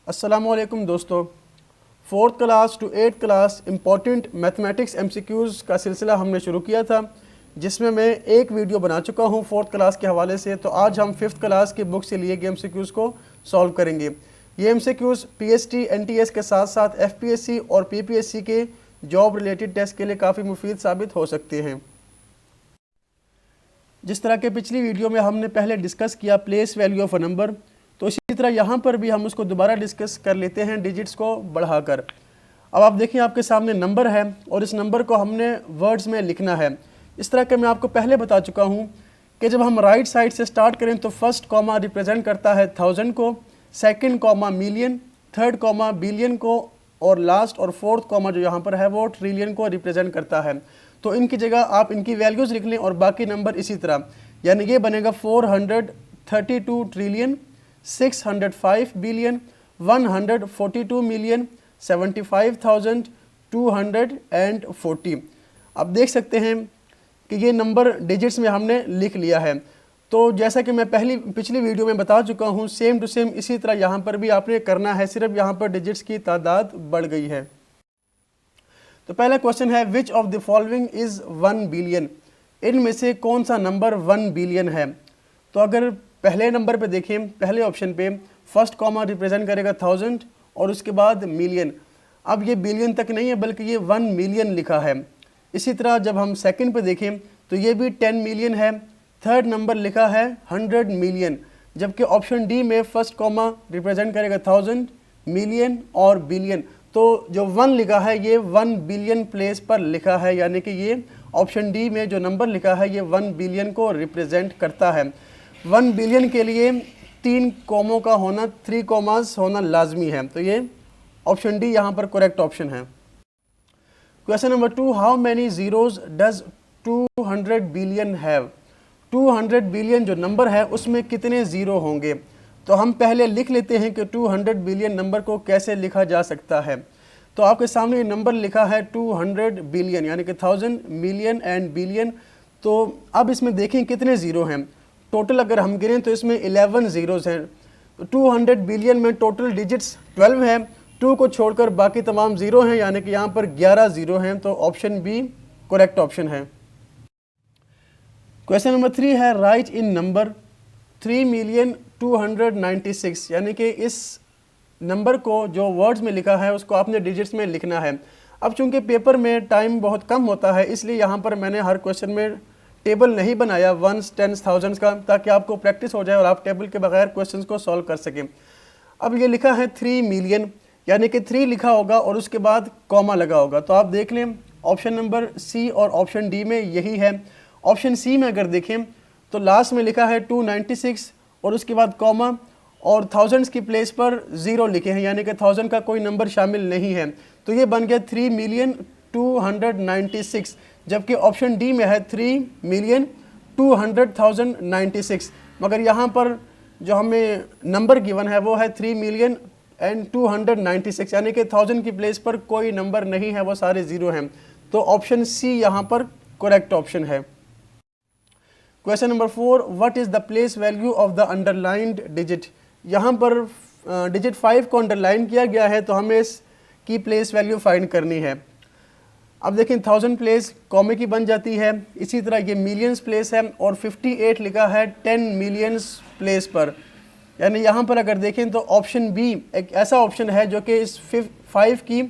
अस्सलामुअलैकुम दोस्तों, fourth class to eighth class important mathematics MCQs का सिलसिला हमने शुरू किया था, जिसमें मैं एक वीडियो बना चुका हूं फोर्थ क्लास के हवाले से। तो आज हम फिफ्थ क्लास की बुक से लिए गए एमसीक्यूज़ को सॉल्व करेंगे। ये एमसीक्यूज़ पीएसटी, एनटीएस के साथ साथ एफपीएससी और पीपीएससी के जॉब रिलेटेड टेस्ट के लिए काफ़ी मुफीद साबित हो सकते हैं। जिस तरह के पिछली वीडियो में हमने पहले डिस्कस किया place value of a number, तो इसी तरह यहाँ पर भी हम उसको दोबारा डिस्कस कर लेते हैं डिजिट्स को बढ़ाकर। अब आप देखिए, आपके सामने नंबर है और इस नंबर को हमने वर्ड्स में लिखना है। इस तरह के मैं आपको पहले बता चुका हूँ कि जब हम राइट साइड से स्टार्ट करें तो फर्स्ट कॉमा रिप्रेजेंट करता है 1000 को, second comma million, third comma billion को और लास्ट और फोर्थ कॉमा जो यहाँ पर है वो ट्रिलियन को रिप्रेजेंट करता है। तो इनकी जगह आप इनकी वैल्यूज़ लिख लें और बाकी नंबर इसी तरह, यानी ये बनेगा 432 ट्रिलियन, 605 बिलियन, 142 मिलियन, 75,240। अब देख सकते हैं कि ये नंबर डिजिट्स में हमने लिख लिया है। तो जैसा कि मैं पिछली वीडियो में बता चुका हूँ, सेम टू सेम इसी तरह यहाँ पर भी आपने करना है, सिर्फ यहाँ पर डिजिट्स की तादाद बढ़ गई है। तो पहला क्वेश्चन है, which of the following is 1 billion? इनमें से कौन सा नंबर 1 बिलियन है? तो अगर पहले नंबर पे देखें, पहले ऑप्शन पे फर्स्ट कॉमा रिप्रेजेंट करेगा 1000 और उसके बाद मिलियन। अब ये बिलियन तक नहीं है बल्कि ये 1 मिलियन लिखा है। इसी तरह जब हम सेकंड पे देखें तो ये भी 10 मिलियन है। थर्ड नंबर लिखा है 100 मिलियन, जबकि ऑप्शन डी में फर्स्ट कॉमा रिप्रेजेंट करेगा 1000, मिलियन और बिलियन। तो जो 1 लिखा है ये 1 बिलियन प्लेस पर लिखा है, यानी कि ये ऑप्शन डी में जो नंबर लिखा है ये 1 बिलियन को रिप्रेजेंट करता है। 1 बिलियन के लिए 3 कॉमों का होना, 3 कॉमास होना लाजमी है। तो ये ऑप्शन डी यहाँ पर करेक्ट ऑप्शन है। Question number 2, how many zeros does 200 billion have? 200 billion जो नंबर है उसमें कितने ज़ीरो होंगे? तो हम पहले लिख लेते हैं कि 200 बिलियन नंबर को कैसे लिखा जा सकता है। तो आपके सामने ये नंबर लिखा है 200 बिलियन, यानी कि 1000, मिलियन एंड बिलियन। तो अब इसमें देखें कितने ज़ीरो हैं। टोटल अगर हम गिनें तो इसमें 11 ज़ीरोज़ हैं। तो 200 बिलियन में टोटल डिजिट्स 12 हैं, 2 को छोड़कर बाकी तमाम ज़ीरो हैं, यानी कि यहाँ पर 11 ज़ीरो हैं। तो ऑप्शन बी करेक्ट ऑप्शन है। क्वेश्चन नंबर 3 है, राइट इन नंबर 3,296,000, यानी कि इस नंबर को जो वर्ड्स में लिखा है उसको आपने डिजिट्स में लिखना है। अब चूंकि पेपर में टाइम बहुत कम होता है, इसलिए यहाँ पर मैंने हर क्वेश्चन में टेबल नहीं बनाया 1s, 10s, 1000s का, ताकि आपको प्रैक्टिस हो जाए और आप टेबल के बगैर क्वेश्चंस को सॉल्व कर सकें। अब ये लिखा है 3 मिलियन, यानी कि 3 लिखा होगा और उसके बाद कॉमा लगा होगा। तो आप देख लें ऑप्शन नंबर सी और ऑप्शन डी में यही है। ऑप्शन सी में अगर देखें तो लास्ट में लिखा है 296 और उसके बाद कॉमा और थाउजेंड्स की प्लेस पर ज़ीरो लिखे हैं, यानी कि 1000 का कोई नंबर शामिल नहीं है। तो ये बन गया 3,296,000, जबकि ऑप्शन डी में है 3,200,096। मगर यहाँ पर जो हमें नंबर गिवन है वो है 3,296,000, यानी कि 1000 की प्लेस पर कोई नंबर नहीं है, वो सारे ज़ीरो हैं। तो ऑप्शन सी यहाँ पर करेक्ट ऑप्शन है। Question number 4, what is the place value of the underlined digit? यहाँ पर डिजिट 5 को अंडरलाइन किया गया है, तो हमें इसकी प्लेस वैल्यू फाइंड करनी है। अब देखें 1000 प्लेस कॉमे की बन जाती है, इसी तरह ये मिलियंस प्लेस है और 58 लिखा है 10 मिलियंस प्लेस पर, यानी यहाँ पर अगर देखें तो ऑप्शन बी एक ऐसा ऑप्शन है जो कि इस 5 की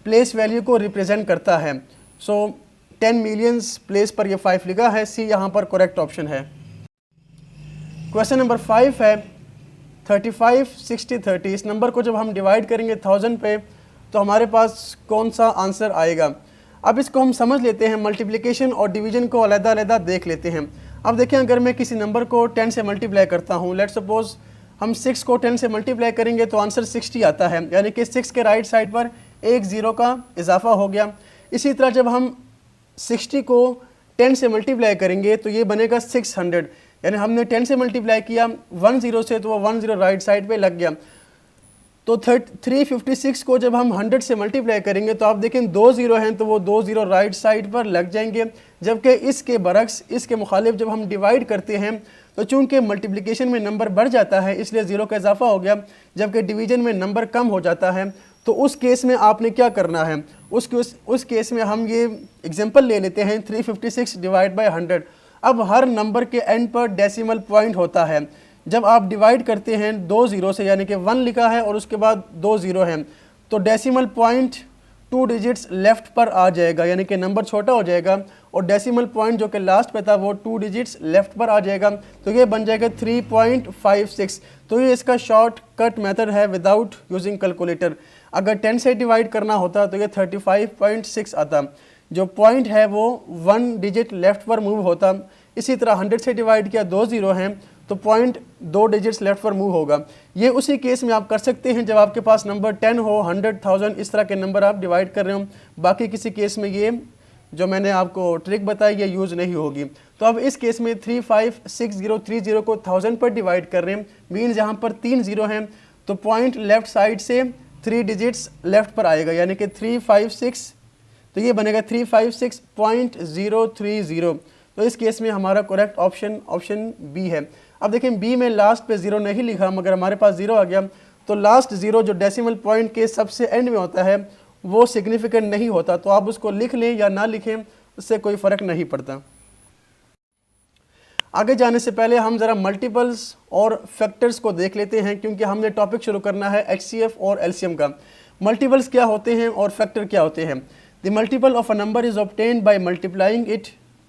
प्लेस वैल्यू को रिप्रेजेंट करता है। सो 10 मिलियंस प्लेस पर ये 5 लिखा है, सी यहाँ पर करेक्ट ऑप्शन है। क्वेश्चन नंबर 5 है 35, 60, 30। इस नंबर को जब हम डिवाइड करेंगे 1000 पे तो हमारे पास कौन सा आंसर आएगा? अब इसको हम समझ लेते हैं, मल्टीप्लिकेशन और डिवीजन को अलग-अलग देख लेते हैं। अब देखें, अगर मैं किसी नंबर को 10 से मल्टीप्लाई करता हूँ, लेट्स सपोज हम 6 को 10 से मल्टीप्लाई करेंगे तो आंसर 60 आता है, यानी कि 6 के राइट साइड पर एक ज़ीरो का इजाफा हो गया। इसी तरह जब हम 60 को 10 से मल्टीप्लाई करेंगे तो ये बनेगा 600, यानी हमने 10 से मल्टीप्लाई किया 1 ज़ीरो से तो वो 1 ज़ीरो राइट साइड पे लग गया। तो 356 को जब हम 100 से मल्टीप्लाई करेंगे तो आप देखें 2 ज़ीरो हैं, तो वो 2 ज़ीरो राइट साइड पर लग जाएंगे। जबकि इसके बरक्स, इसके मुखालिफ जब हम डिवाइड करते हैं तो चूंकि मल्टीप्लिकेशन में नंबर बढ़ जाता है इसलिए 0 का इजाफा हो गया, जबकि डिवीजन में नंबर कम हो जाता है। तो उस केस में आपने क्या करना है, उस केस में हम ये एग्जांपल ले लेते हैं 356 डिवाइड बाय 100। अब हर नंबर के एंड पर डेसिमल पॉइंट होता है। जब आप डिवाइड करते हैं 2 0 से, यानी कि 1 लिखा है और उसके बाद 2 0 हैं, तो डेसिमल पॉइंट 2 डिजिट्स लेफ्ट पर आ जाएगा, यानी कि नंबर छोटा हो जाएगा और डेसिमल पॉइंट जो कि लास्ट पे था वो 2 डिजिट्स लेफ्ट पर आ जाएगा। तो ये बन जाएगा 3.56। तो ये इसका शॉर्टकट मेथड है विदाउट यूजिंग कैलकुलेटर। अगर 10 से डिवाइड करना होता तो ये 35.6 आता। जो पॉइंट है वो 1 डिजिट लेफ्ट पर मूव होता। इसी तरह 100 से डिवाइड किया, 2 0 हैं, तो पॉइंट 2 डिजिट्स लेफ्ट पर मूव होगा। ये उसी केस में आप कर सकते हैं जब आपके पास नंबर 10 हो, 100, 1000 इस तरह के नंबर आप डिवाइड कर रहे हो। बाकी किसी केस में ये जो मैंने आपको ट्रिक बताई ये यूज़ नहीं होगी। तो अब इस केस में 356030 को 1000 पर डिवाइड कर रहे हैं, मीन्स यहाँ पर 3 0 हैं, तो पॉइंट लेफ्ट साइड से 3 डिजिट्स लेफ्ट पर आएगा, यानी कि 356, तो ये बनेगा 356.030। तो इस केस में हमारा करेक्ट ऑप्शन बी है। अब देखें बी में लास्ट पे 0 नहीं लिखा, मगर हमारे पास 0 आ गया। तो लास्ट 0 जो डेसिमल पॉइंट के सबसे एंड में होता है वो सिग्निफिकेंट नहीं होता, तो आप उसको लिख लें या ना लिखें उससे कोई फ़र्क नहीं पड़ता। आगे जाने से पहले हम ज़रा मल्टीपल्स और फैक्टर्स को देख लेते हैं, क्योंकि हमने टॉपिक शुरू करना है HCF और LCM का। मल्टीपल्स क्या होते हैं और फैक्टर क्या होते हैं। The multiple of a number is obtained by multiplying it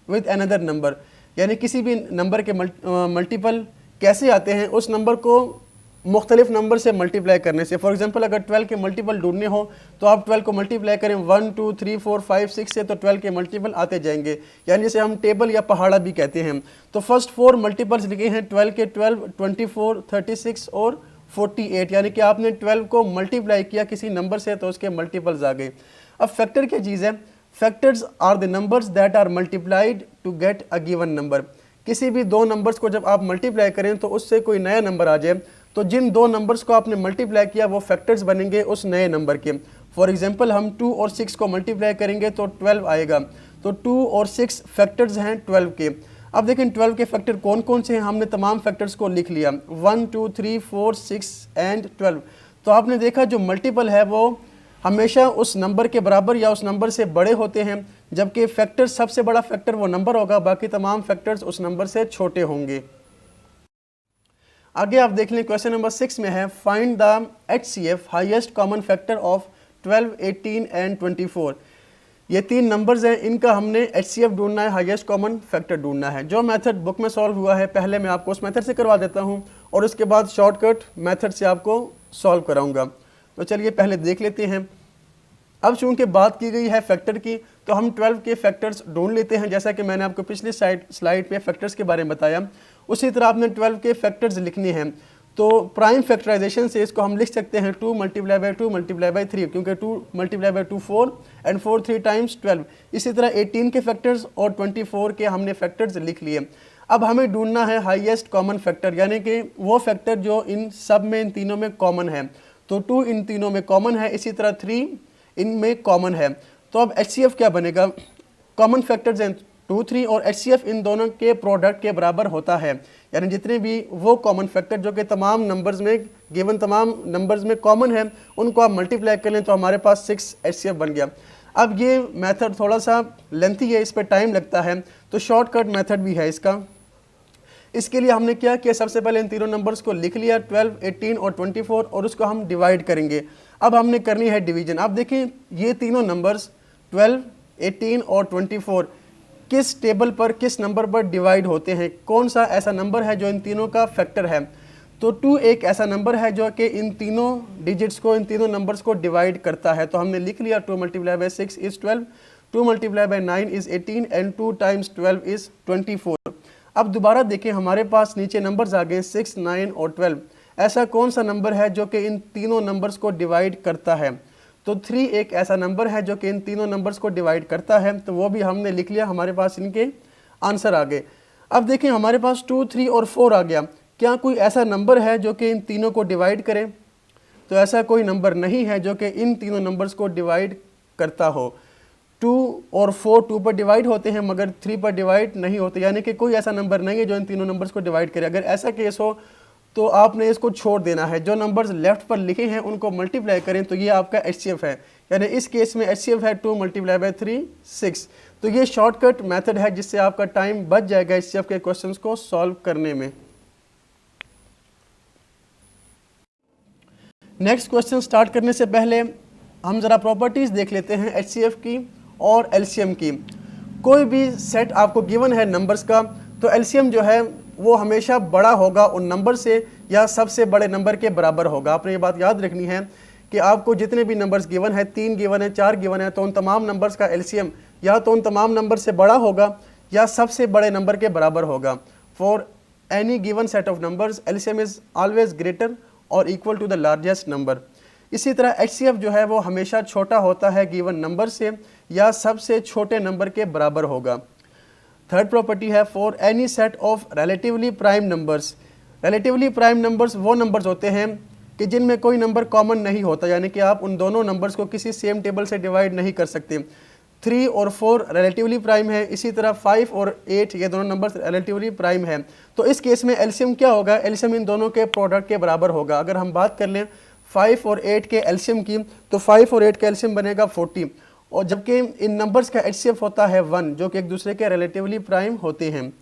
with another number, यानी किसी भी नंबर के मल्टीपल कैसे आते हैं, उस नंबर को मुख्तलिफ नंबर से मल्टीप्लाई करने से। फॉर एग्जांपल अगर 12 के मल्टीपल ढूंढने हो तो आप 12 को मल्टीप्लाई करें 1 2 3 4 5 6 से, तो 12 के मल्टीपल आते जाएंगे, यानी जिसे हम टेबल या पहाड़ा भी कहते हैं। तो फर्स्ट 4 मल्टीपल्स लिखे हैं 12 के 12, 24, 36 और 48, यानी कि आपने 12 को मल्टीप्लाई किया किसी नंबर से तो उसके मल्टीपल्स आ गए। अब फैक्टर क्या चीज़ है। Factors are the numbers that are multiplied to get a given number. किसी भी दो नंबर्स को जब आप मल्टीप्लाई करें तो उससे कोई नया नंबर आ जाए, तो जिन दो नंबर्स को आपने मल्टीप्लाई किया वो फैक्टर्स बनेंगे उस नए नंबर के। फॉर एग्जांपल हम 2 और 6 को मल्टीप्लाई करेंगे तो 12 आएगा। तो 2 और 6 फैक्टर्स हैं 12 के। अब देखें 12 के फैक्टर कौन कौन से हैं, हमने तमाम फैक्टर्स को लिख लिया 1 2 3 4 6 एंड 12। तो आपने देखा जो मल्टीपल है वो हमेशा उस नंबर के बराबर या उस नंबर से बड़े होते हैं, जबकि फैक्टर सबसे बड़ा फैक्टर वो नंबर होगा, बाकी तमाम फैक्टर्स उस नंबर से छोटे होंगे। आगे आप देख लें क्वेश्चन नंबर 6 में है find the HCF highest common factor of 12, 18 and 24। ये तीन नंबर्स हैं, इनका हमने HCF ढूंढना है, हाईएस्ट कॉमन फैक्टर ढूंढना है। जो मेथड बुक में सॉल्व हुआ है पहले मैं आपको उस मेथड से करवा देता हूँ और उसके बाद शॉर्टकट मेथड से आपको सॉल्व कराऊंगा। तो चलिए पहले देख लेते हैं। अब चूंकि बात की गई है फैक्टर की तो हम 12 के फैक्टर्स ढूंढ लेते हैं, जैसा कि मैंने आपको पिछली स्लाइड पे फैक्टर्स के बारे में बताया। उसी तरह आपने 12 के फैक्टर्स लिखने हैं। तो प्राइम फैक्टराइजेशन से इसको हम लिख सकते हैं 2 मल्टीप्लाई बाई 2 मल्टीप्लाई बाई 3, क्योंकि 2 मल्टीप्लाई बाई 2 4 एंड 4 3 टाइम्स 12। इसी तरह 18 के फैक्टर्स और 24 के हमने फैक्टर्स लिख लिए। अब हमें ढूंढना है हाईएस्ट कॉमन फैक्टर, यानी कि वो फैक्टर जो इन सब में, इन तीनों में कॉमन है। तो 2 इन तीनों में कॉमन है, इसी तरह 3 इनमें कॉमन है। तो अब HCF क्या बनेगा, कॉमन फैक्टर्स हैं 2 3 और HCF इन दोनों के प्रोडक्ट के बराबर होता है, यानी जितने भी वो कॉमन फैक्टर जो कि तमाम नंबर्स में गिवन तमाम नंबर्स में कॉमन है उनको आप मल्टीप्लाई कर लें तो हमारे पास 6 HCF बन गया। अब ये मेथड थोड़ा सा लेंथी है, इस पर टाइम लगता है, तो शॉर्टकट मेथड भी है इसका। इसके लिए हमने क्या किया, सबसे पहले इन तीनों नंबर्स को लिख लिया 12, 18 और 24 और उसको हम डिवाइड करेंगे। अब हमने करनी है डिवीजन। आप देखें ये तीनों नंबर्स 12, 18 और 24 किस टेबल पर, किस नंबर पर डिवाइड होते हैं, कौन सा ऐसा नंबर है जो इन तीनों का फैक्टर है। तो 2 एक ऐसा नंबर है जो कि इन तीनों डिजिट्स को, इन तीनों नंबर्स को डिवाइड करता है। तो हमने लिख लिया 2 multiply by 6 is 12, 2 multiply by 9 is 18 and 2 times 12 is 24। अब दोबारा देखें हमारे पास नीचे नंबर्स आ गए 6, 9 और 12। ऐसा कौन सा नंबर है जो कि इन तीनों नंबर्स को डिवाइड करता है। तो 3 एक ऐसा नंबर है जो कि इन तीनों नंबर्स को डिवाइड करता है, तो वो भी हमने लिख लिया, हमारे पास इनके आंसर आ गए। अब देखें हमारे पास 2, 3 और 4 आ गया। क्या कोई ऐसा नंबर है जो कि इन तीनों को डिवाइड करे, तो ऐसा कोई नंबर नहीं है जो कि इन तीनों नंबर्स को डिवाइड करता हो। 2 और 4 2 पर डिवाइड होते हैं मगर 3 पर डिवाइड नहीं होते, यानी कि कोई ऐसा नंबर नहीं है जो इन तीनों नंबर्स को डिवाइड करे। अगर ऐसा केस हो तो आपने इसको छोड़ देना है, जो नंबर्स लेफ्ट पर लिखे हैं उनको मल्टीप्लाई करें तो ये आपका HCF है। यानी इस केस में HCF है 2 × 3 6। तो ये शॉर्टकट मेथड है जिससे आपका टाइम बच जाएगा HCF के क्वेश्चंस को सॉल्व करने में। नेक्स्ट क्वेश्चन स्टार्ट करने से पहले हम ज़रा प्रॉपर्टीज़ देख लेते हैं HCF की और LCM की। कोई भी सेट आपको गिवन है नंबर्स का तो LCM जो है वो हमेशा बड़ा होगा उन नंबर से या सबसे बड़े नंबर के बराबर होगा। आपने ये बात याद रखनी है कि आपको जितने भी नंबर्स गिवन है, 3 गिवन है, 4 गिवन है, तो उन तमाम नंबर्स का LCM या तो उन तमाम नंबर से बड़ा होगा या सबसे बड़े नंबर के बराबर होगा। For any given set of numbers LCM is always greater और equal to the largest number. इसी तरह HCF जो है वो हमेशा छोटा होता है गिवन नंबर से या सबसे छोटे नंबर के बराबर होगा। थर्ड प्रॉपर्टी है for any set of relatively prime numbers. Relatively prime numbers वो नंबर्स होते हैं कि जिनमें कोई नंबर कॉमन नहीं होता, यानी कि आप उन दोनों नंबर्स को किसी सेम टेबल से डिवाइड नहीं कर सकते। 3 और 4 रिलेटिवली प्राइम है, इसी तरह 5 और 8 ये दोनों नंबर्स रिलेटिवली प्राइम है। तो इस केस में LCM क्या होगा, LCM इन दोनों के प्रोडक्ट के बराबर होगा। अगर हम बात कर लें 5 और 8 के LCM की तो 5 और 8 का LCM बनेगा 40, और जबकि इन नंबर्स का HCF होता है 1 जो कि एक दूसरे के रिलेटिवली प्राइम होते हैं।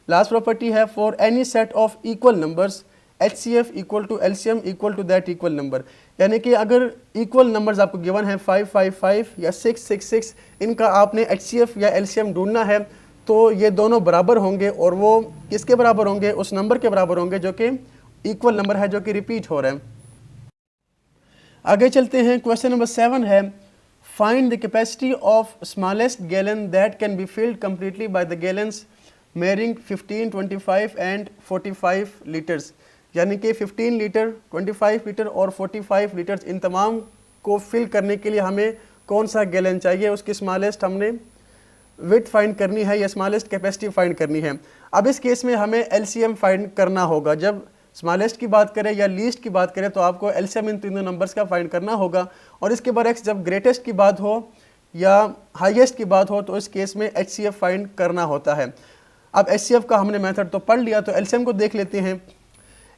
लास्ट प्रॉपर्टी है for any set of equal numbers HCF equal to LCM equal to that equal number. यानी कि अगर इक्वल नंबर्स आपको गिवन है 5 5 5 या 6 6 6, इनका आपने HCF या LCM ढूंढना है तो ये दोनों बराबर होंगे, और वो किसके बराबर होंगे, उस नंबर के बराबर होंगे जो कि इक्वल नंबर है, जो कि रिपीट हो रहा है। आगे चलते हैं। क्वेश्चन नंबर 7 है find the capacity of smallest gallon that can be filled completely by the gallons मेयरिंग 15 25 and 45 litres. यानी कि 15 लीटर, 25 लीटर और 45 लीटर्स, इन तमाम को फिल करने के लिए हमें कौन सा गैलन चाहिए, उसकी स्मॉलेस्ट हमने विड्थ फाइंड करनी है या स्मॉलेस्ट कैपेसिटी फाइंड करनी है। अब इस केस में हमें LCM फाइंड करना होगा। जब स्मॉलेस्ट की बात करें या लीस्ट की बात करें तो आपको LCM इन तीनों नंबर्स का फाइंड करना होगा, और इसके बरक्स जब ग्रेटेस्ट की बात हो या हाईएस्ट की बात हो तो इस केस में HCF फाइंड करना होता है। अब HCF का हमने मेथड तो पढ़ लिया, तो LCM को देख लेते हैं।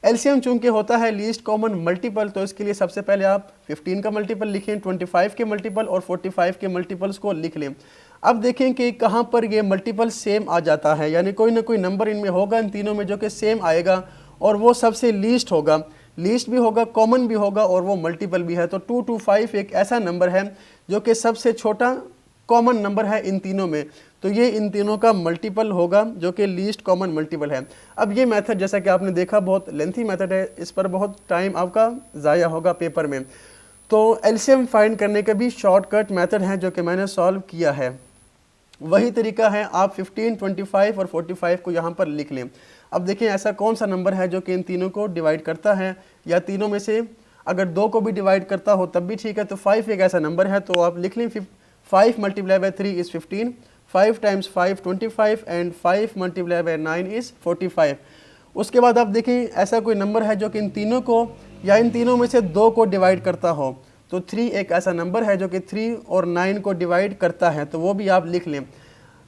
LCM चूंकि होता है लीस्ट कॉमन मल्टीपल, तो इसके लिए सबसे पहले आप 15 का मल्टीपल लिखें, 25 के मल्टीपल और 45 के मल्टीपल्स को लिख लें। अब देखें कि कहाँ पर ये मल्टीपल सेम आ जाता है, यानी कोई ना कोई नंबर इनमें होगा इन तीनों में जो कि सेम आएगा, और वो सबसे लीस्ट होगा। लीस्ट भी होगा, कॉमन भी होगा और वो मल्टीपल भी है। तो 2 2 5 एक ऐसा नंबर है जो कि सबसे छोटा कॉमन नंबर है इन तीनों में, तो ये इन तीनों का मल्टीपल होगा जो कि लीस्ट कॉमन मल्टीपल है। अब ये मेथड जैसा कि आपने देखा बहुत लेंथी मेथड है, इस पर बहुत टाइम आपका ज़ाया होगा पेपर में। तो LCM फाइंड करने का भी शॉर्टकट मेथड है जो कि मैंने सॉल्व किया है। वही तरीका है, आप 15 25 और 45 को यहाँ पर लिख लें। अब देखें ऐसा कौन सा नंबर है जो कि इन तीनों को डिवाइड करता है, या तीनों में से अगर 2 को भी डिवाइड करता हो तब भी ठीक है। तो 5 एक ऐसा नंबर है, तो आप लिख लें 5 multiply by 3 is 15, 5 times 5 25 and 5 multiply by 9 is 45। उसके बाद आप देखें ऐसा कोई नंबर है जो कि इन तीनों को या इन तीनों में से 2 को डिवाइड करता हो, तो 3 एक ऐसा नंबर है जो कि 3 और 9 को डिवाइड करता है, तो वो भी आप लिख लें।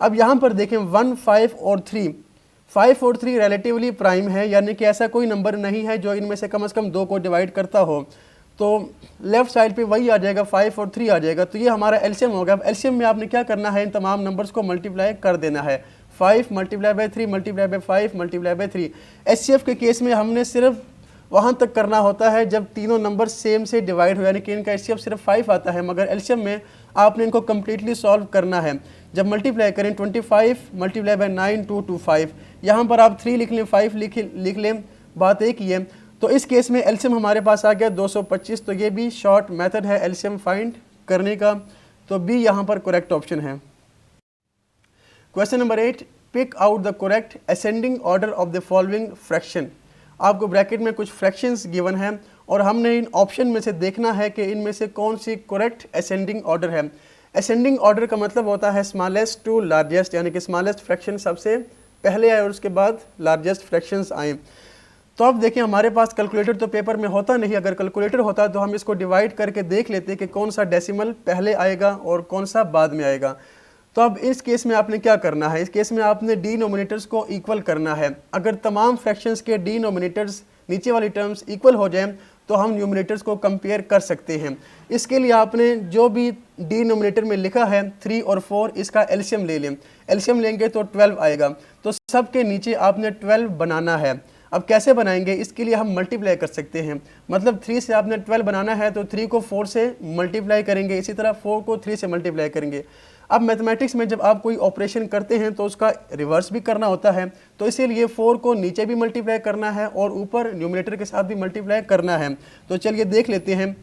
अब यहाँ पर देखें 1 5 और 3, 5 और 3 रिलेटिवली प्राइम है, यानी कि ऐसा कोई नंबर नहीं है जो इनमें से कम 2 को डिवाइड करता हो, तो लेफ्ट साइड पे वही आ जाएगा, 5 और 3 आ जाएगा। तो ये हमारा LCM होगा। अब LCM में आपने क्या करना है, इन तमाम नंबर्स को मल्टीप्लाई कर देना है। 5 multiply by 3 multiply by 5 multiply by 3। HCF के केस में हमने सिर्फ वहाँ तक करना होता है जब तीनों नंबर सेम से डिवाइड हो, यानी कि इनका HCF सिर्फ 5 आता है, मगर LCM में आपने इनको कम्प्लीटली सॉल्व करना है। जब मल्टीप्लाई करें 25 मल्टीप्लाई बाय 9 2 2 5, यहाँ पर आप 3 लिख लें, 5 लिख लें, बात एक ही है। तो इस केस में LCM हमारे पास आ गया 225, तो ये भी शॉर्ट मेथड है LCM फाइंड करने का, तो बी यहाँ पर करेक्ट ऑप्शन है। Question number 8, pick out the correct ascending order of the following fraction. आपको ब्रैकेट में कुछ फ्रैक्शंस गिवन है और हमने इन ऑप्शन में से देखना है कि इनमें से कौन सी करेक्ट असेंडिंग ऑर्डर है। असेंडिंग ऑर्डर का मतलब होता है स्मॉलेस्ट टू लार्जेस्ट, यानी कि स्मॉलेस्ट फ्रैक्शन सबसे पहले आए और उसके बाद लार्जेस्ट फ्रैक्शंस आए। तो अब देखिए हमारे पास कैलकुलेटर तो पेपर में होता नहीं, अगर कैलकुलेटर होता तो हम इसको डिवाइड करके देख लेते कि कौन सा डेसिमल पहले आएगा और कौन सा बाद में आएगा। तो अब इस केस में आपने क्या करना है, इस केस में आपने डिनोमिनेटर्स को इक्वल करना है। अगर तमाम फ्रैक्शंस के डिनोमिनेटर्स नीचे वाली टर्म्स इक्वल हो जाएं तो हम न्यूमिनेटर्स को कंपेयर कर सकते हैं। इसके लिए आपने जो भी डिनोमिनेटर में लिखा है 3 और 4, इसका एलसीएम ले लें। एलसीएम लेंगे तो 12 आएगा, तो सब के नीचे आपने 12 बनाना है। अब कैसे बनाएंगे, इसके लिए हम मल्टीप्लाई कर सकते हैं। मतलब 3 से आपने 12 बनाना है तो 3 को 4 से मल्टीप्लाई करेंगे, इसी तरह 4 को 3 से मल्टीप्लाई करेंगे। अब मैथमेटिक्स में जब आप कोई ऑपरेशन करते हैं तो उसका रिवर्स भी करना होता है, तो इसीलिए 4 को नीचे भी मल्टीप्लाई करना है और ऊपर न्यूमिनेटर के साथ भी मल्टीप्लाई करना है। तो चलिए देख लेते हैं।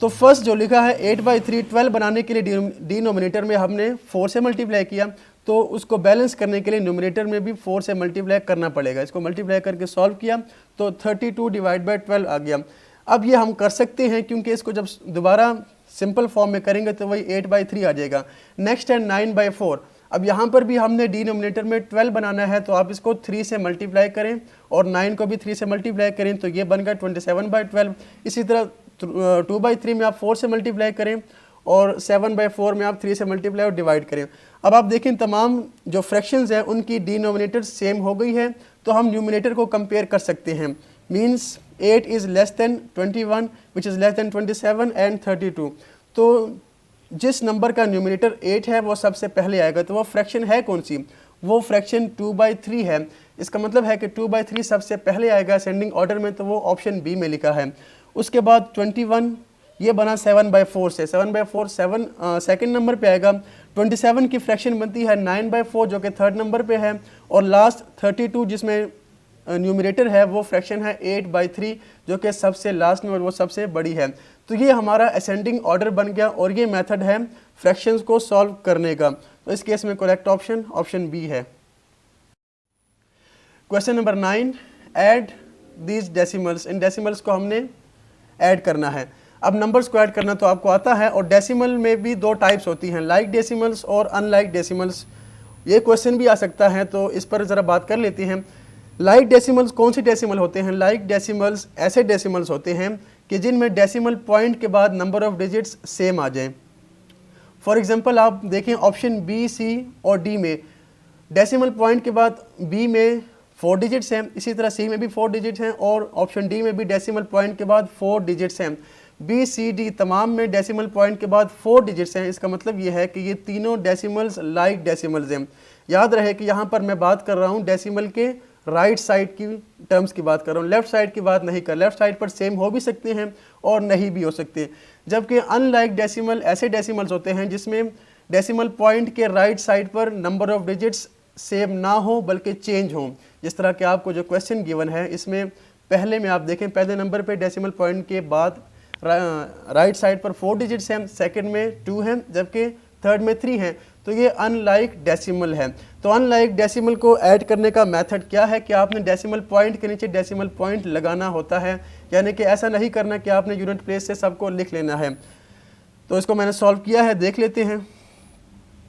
तो फर्स्ट जो लिखा है 8/3, 12 बनाने के लिए डिनोमिनेटर में हमने 4 से मल्टीप्लाई किया, तो उसको बैलेंस करने के लिए न्यूमिनेटर में भी 4 से मल्टीप्लाई करना पड़ेगा। इसको मल्टीप्लाई करके सॉल्व किया तो 32/12 आ गया। अब ये हम कर सकते हैं क्योंकि इसको जब दोबारा सिंपल फॉर्म में करेंगे तो वही 8/3 आ जाएगा। नेक्स्ट है 9/4। अब यहाँ पर भी हमने डिनोमिनेटर में 12 बनाना है, तो आप इसको 3 से मल्टीप्लाई करें और 9 को भी 3 से मल्टीप्लाई करें, तो ये बन गया 27/12। इसी तरह 2/3 में आप 4 से मल्टीप्लाई करें और 7/4 में आप 3 से मल्टीप्लाई और डिवाइड करें। अब आप देखें तमाम जो फ्रैक्शंस हैं उनकी डिनोमिनेटर सेम हो गई है, तो हम न्यूमिनेटर को कंपेयर कर सकते हैं। Means 8 is less than 21 which is less than 27 and 32। तो जिस नंबर का न्यूमिनेटर 8 है वो सबसे पहले आएगा, तो वो फ्रैक्शन है कौन सी, वो फ्रैक्शन 2/3 है। इसका मतलब है कि 2/3 सबसे पहले आएगा असेंडिंग ऑर्डर में, तो वो ऑप्शन बी में लिखा है। उसके बाद 21 ये बना 7/4 से, 7/4 सेकंड नंबर पे आएगा। 27 की फ्रैक्शन बनती है 9/4 जो कि थर्ड नंबर पे है, और लास्ट 32 जिसमें न्यूमिनेटर है वो फ्रैक्शन है 8/3 जो कि सबसे लास्ट में और वो सबसे बड़ी है। तो ये हमारा असेंडिंग ऑर्डर बन गया और ये मेथड है फ्रैक्शंस को सॉल्व करने का। तो इस केस में करेक्ट ऑप्शन बी है। Question number 9, add these decimals. In decimals को हमने ऐड करना है। अब नंबर्स को ऐड करना तो आपको आता है, और डेसिमल में भी 2 टाइप्स होती हैं, लाइक डेसिमल्स और अनलाइक डेसिमल्स। ये क्वेश्चन भी आ सकता है, तो इस पर ज़रा बात कर लेते हैं। लाइक डेसिमल्स कौन से डेसिमल होते हैं? लाइक डेसिमल्स ऐसे डेसिमल्स होते हैं कि जिनमें डेसिमल पॉइंट के बाद नंबर ऑफ डिजिट्स सेम आ जाएं। फॉर एग्जांपल आप देखें ऑप्शन बी, सी और डी में डेसिमल पॉइंट के बाद बी में 4 डिजिट्स हैं, इसी तरह सी में भी 4 डिजिट्स हैं, और ऑप्शन डी में भी डेसिमल पॉइंट के बाद 4 डिजिट्स हैं। बी, सी, डी तमाम में डेसिमल पॉइंट के बाद 4 डिजिट्स हैं। इसका मतलब ये है कि ये तीनों डेसिमल्स लाइक डेसिमल्स हैं। याद रहे कि यहाँ पर मैं बात कर रहा हूँ डेसिमल के राइट साइड की टर्म्स की बात कर रहा हूँ, लेफ्ट साइड की बात नहीं कर। लेफ्ट साइड पर सेम हो भी सकते हैं और नहीं भी हो सकते। जबकि अनलाइक डेसिमल ऐसे डेसिमल्स होते हैं जिसमें डेसिमल पॉइंट के राइट साइड पर नंबर ऑफ डिजिट्स सेम ना हो बल्कि चेंज हो। जिस तरह के आपको जो क्वेश्चन गिवन है इसमें पहले में आप देखें, पहले नंबर पे डेसिमल पॉइंट के बाद राइट साइड पर 4 डिजिट्स हैं, सेकंड में 2 हैं, जबकि थर्ड में 3 हैं। तो ये अनलाइक डेसिमल है। तो अनलाइक डेसिमल को ऐड करने का मेथड क्या है कि आपने डेसिमल पॉइंट के नीचे डेसिमल पॉइंट लगाना होता है, यानी कि ऐसा नहीं करना कि आपने यूनिट प्लेस से सबको लिख लेना है। तो इसको मैंने सॉल्व किया है, देख लेते हैं।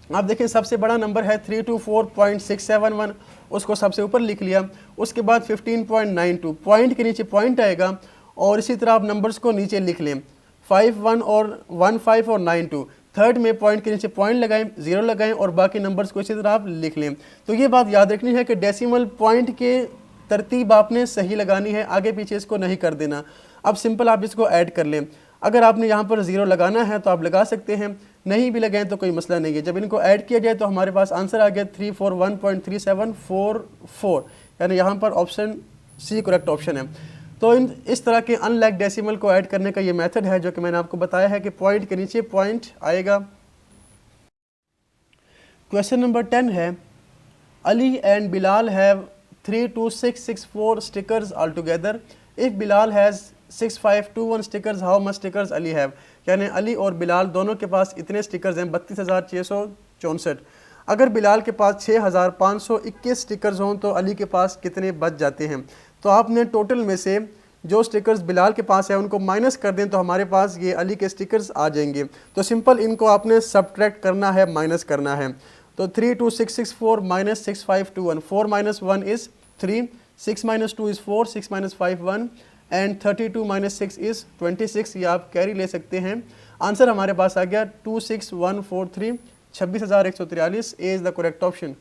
आप देखें सबसे बड़ा नंबर है 324.671, उसको सबसे ऊपर लिख लिया। उसके बाद 15.92 पॉइंट के नीचे पॉइंट आएगा, और इसी तरह आप नंबर्स को नीचे लिख लें 51 और 15 और 92। थर्ड में पॉइंट के नीचे पॉइंट लगाएं, 0 लगाएं, और बाकी नंबर्स को इसी तरह आप लिख लें। तो ये बात याद रखनी है कि डेसिमल पॉइंट के तरतीब आपने सही लगानी है, आगे पीछे इसको नहीं कर देना। अब सिंपल आप इसको ऐड कर लें। अगर आपने यहाँ पर 0 लगाना है तो आप लगा सकते हैं, नहीं भी लगाएं तो कोई मसला नहीं है। जब इनको ऐड किया जाए तो हमारे पास आंसर आ गया 341.3744, यानी यहाँ पर ऑप्शन सी करेक्ट ऑप्शन है। तो इस तरह के अनलाइक डेसिमल को ऐड करने का ये मेथड है जो कि मैंने आपको बताया है कि पॉइंट के नीचे पॉइंट आएगा। क्वेश्चन नंबर 10 है, Ali and Bilal have 32664 stickers all together. If Bilal has 6521 stickers, how much stickers Ali have. यानी अली और बिलाल दोनों के पास इतने स्टिकर्स हैं, 32,664। अगर बिलाल के पास 6,521 स्टिकर्स हों तो अली के पास कितने बच जाते हैं? तो आपने टोटल में से जो स्टिकर्स बिलाल के पास है उनको माइनस कर दें तो हमारे पास ये अली के स्टिकर्स आ जाएंगे। तो सिंपल इनको आपने सब्ट्रैक्ट करना है, माइनस करना है। तो 32664 - 6521, 4 - 1 इज़ 3, 6 - 2 इज़ 4, 6 - 5 1 एंड 32 - 6 इज़ 26। ये आप कैरी ले सकते हैं। आंसर हमारे पास आ गया 26143, 26,143 is the correct option.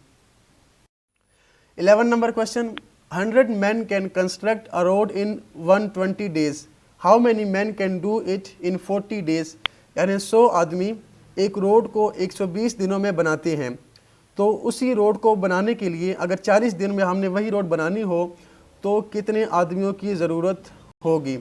11 number question, 100 men can construct a road in 120 days, how many man can do it in 40 days। यानी 100 आदमी एक रोड को 120 दिनों में बनाते हैं, तो उसी रोड को बनाने के लिए अगर 40 दिन में हमने वही रोड बनानी हो तो कितने आदमियों की ज़रूरत होगी।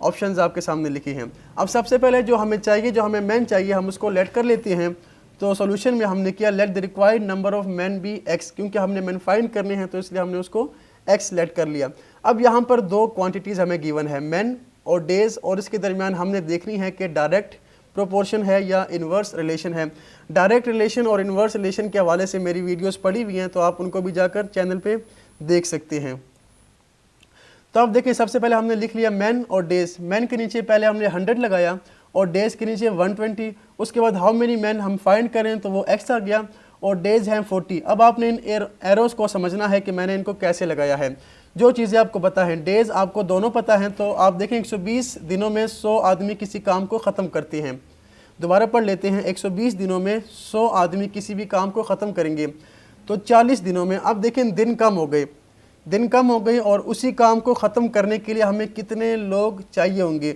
ऑप्शंस आपके सामने लिखे हैं। अब सबसे पहले जो हमें चाहिए, जो हमें मैन चाहिए, हम उसको लेट कर लेते हैं। तो सॉल्यूशन में हमने किया let the required number of man B x, क्योंकि हमने मैन फाइंड करने हैं तो इसलिए हमने उसको एक्स लेट कर लिया। अब यहाँ पर दो क्वांटिटीज़ हमें गिवन है, मैन और डेज, और इसके दरमियान हमने देखनी है कि डायरेक्ट प्रोपोर्शन है या इन्वर्स रिलेशन है। डायरेक्ट रिलेशन और इन्वर्स रिलेशन के हवाले से मेरी वीडियोस पड़ी हुई हैं, तो आप उनको भी जाकर चैनल पे देख सकते हैं। तो अब देखिए, सबसे पहले हमने लिख लिया मैन और डेज। मैन के नीचे पहले हमने 100 लगाया और डेज के नीचे 120। उसके बाद हाउ मेनी मैन हम फाइंड करें तो वो एक्स आ गया और डेज हैं 40। अब आपने इन एरोज़ को समझना है कि मैंने इनको कैसे लगाया है। जो चीज़ें आपको पता है, डेज आपको दोनों पता हैं, तो आप देखें 120 दिनों में 100 आदमी किसी काम को ख़त्म करते हैं। दोबारा पढ़ लेते हैं, 120 दिनों में 100 आदमी किसी भी काम को ख़त्म करेंगे, तो 40 दिनों में, अब देखें दिन कम हो गए, दिन कम हो गई और उसी काम को ख़त्म करने के लिए हमें कितने लोग चाहिए होंगे।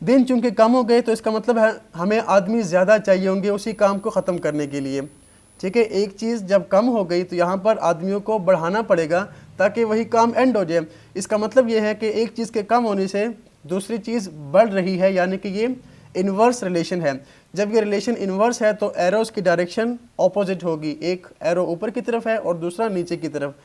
दिन चूँकि कम हो गए तो इसका मतलब है हमें आदमी ज़्यादा चाहिए होंगे उसी काम को ख़त्म करने के लिए। ठीक है, एक चीज़ जब कम हो गई तो यहाँ पर आदमियों को बढ़ाना पड़ेगा ताकि वही काम एंड हो जाए। इसका मतलब ये है कि एक चीज़ के कम होने से दूसरी चीज़ बढ़ रही है, यानी कि ये इन्वर्स रिलेशन है। जब ये रिलेशन इन्वर्स है तो एरोज़ की डायरेक्शन ऑपोजिट होगी, एक एरो ऊपर की तरफ है और दूसरा नीचे की तरफ।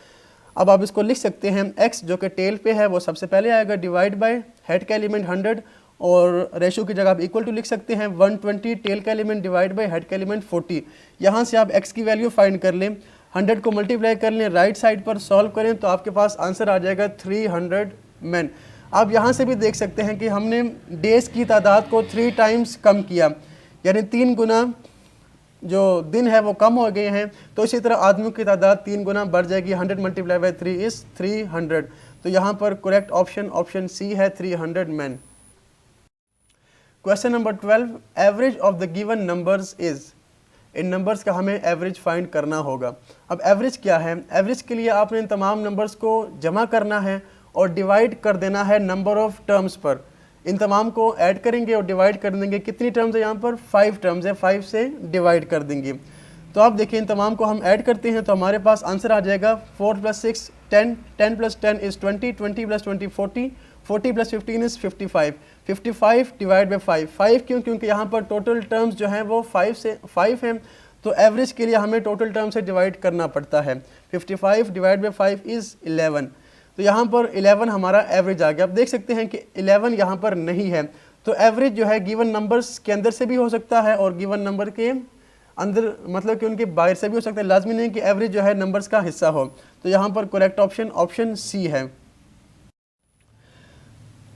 अब आप इसको लिख सकते हैं, x जो कि टेल पे है वो सबसे पहले आएगा, डिवाइड बाय हेड का एलिमेंट 100 और रेशो की जगह आप इक्वल टू लिख सकते हैं 120 टेल का एलिमेंट डिवाइड बाय हेड का एलिमेंट 40। यहाँ से आप x की वैल्यू फाइंड कर लें, 100 को मल्टीप्लाई कर लें, राइट साइड पर सॉल्व करें तो आपके पास आंसर आ जाएगा 300 मैन। आप यहाँ से भी देख सकते हैं कि हमने डेज़ की तादाद को 3 टाइम्स कम किया, यानी 3 गुना जो दिन है वो कम हो गए हैं। तो इसी तरह आदमियों की तादाद 3 गुना बढ़ जाएगी। 100 मल्टीप्लाई बाई 3 इज़ 300। तो यहाँ पर करेक्ट ऑप्शन ऑप्शन सी है, 300 man. Question number 12, average of the given numbers is. In numbers का हमें एवरेज फाइंड करना होगा। अब एवरेज क्या है? एवरेज के लिए आपने इन तमाम नंबर्स को जमा करना है और डिवाइड कर देना है नंबर ऑफ टर्म्स पर। इन तमाम को ऐड करेंगे और डिवाइड कर देंगे। कितनी टर्म्स है यहाँ पर? 5 टर्म्स है, 5 से डिवाइड कर देंगे। तो आप देखिए, इन तमाम को हम ऐड करते हैं तो हमारे पास आंसर आ जाएगा 4 + 6 10, 10 + 10 इज़ 20, 20 + 20 40, 40 + 15 इज़ 55, 55 डिवाइड बाई 5। 5 क्यों? क्योंकि यहाँ पर टोटल टर्म्स जो हैं वो 5 हैं, तो एवरेज के लिए हमें टोटल टर्म से डिवाइड करना पड़ता है। 55 डिवाइड बाई 5 इज़ 11। तो यहाँ पर 11 हमारा एवरेज आ गया। आप देख सकते हैं कि 11 यहाँ पर नहीं है, तो एवरेज जो है गिवन नंबर्स के अंदर से भी हो सकता है और गिवन नंबर के अंदर, मतलब कि उनके बाहर से भी हो सकता है। लाजमी नहीं कि एवरेज जो है नंबर्स का हिस्सा हो। तो यहाँ पर करेक्ट ऑप्शन ऑप्शन सी है।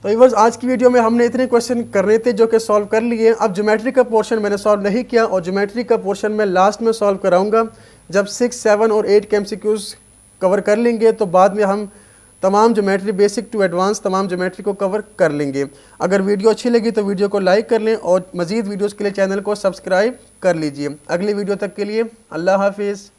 तो व्यूअर्स, आज की वीडियो में हमने इतने क्वेश्चन करने थे जो कि सॉल्व कर लिए। अब ज्योमेट्री का पोर्शन मैंने सॉल्व नहीं किया और ज्योमेट्री का पोर्शन मैं लास्ट में सॉल्व कराऊंगा। जब 6, 7 और 8 के MCQs कवर कर लेंगे तो बाद में हम तमाम ज्योमेट्री बेसिक टू एडवांस तमाम ज्योमेट्री को कवर कर लेंगे। अगर वीडियो अच्छी लगी तो वीडियो को लाइक कर लें और मज़ीद वीडियोज़ के लिए चैनल को सब्सक्राइब कर लीजिए। अगली वीडियो तक के लिए अल्लाह हाफिज़।